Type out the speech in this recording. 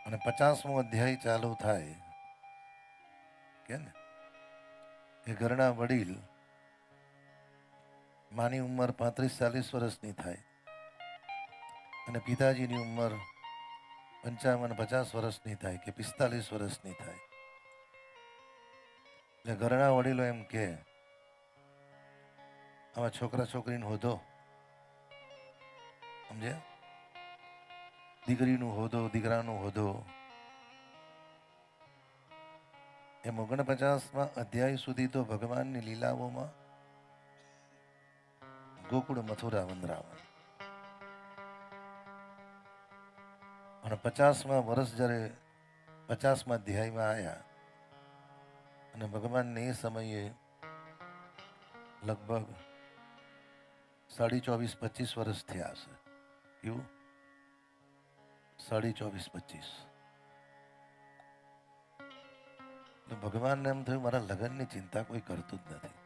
અને 50મો અધ્યાય ચાલુ થાય કે ને એ ઘરના વડીલ માની ઉંમર 35-40 વર્ષની થાય અને પિતાજીની ઉંમર 55-50 વર્ષની થાય કે 45 વર્ષની થાય. એટલે ઘરના વડીલો એમ કે આવા છોકરા છોકરીનો હોદો સમજ્યા, દીકરીનું હોદો દીકરાનું હોદો. એમ 49મા અધ્યાય સુધી તો ભગવાનની લીલાઓમાં ગોકુળ મથુરા વંદરાવન. અને 50મા વર્ષ જ્યારે 50મા અધ્યાયમાં આવ્યા અને ભગવાનને એ સમયે લગભગ 24-25 વર્ષ થયા હશે. કેવું 24-25. ભગવાનને એમ થયું મારા લગ્નની ચિંતા કોઈ કરતું જ નથી.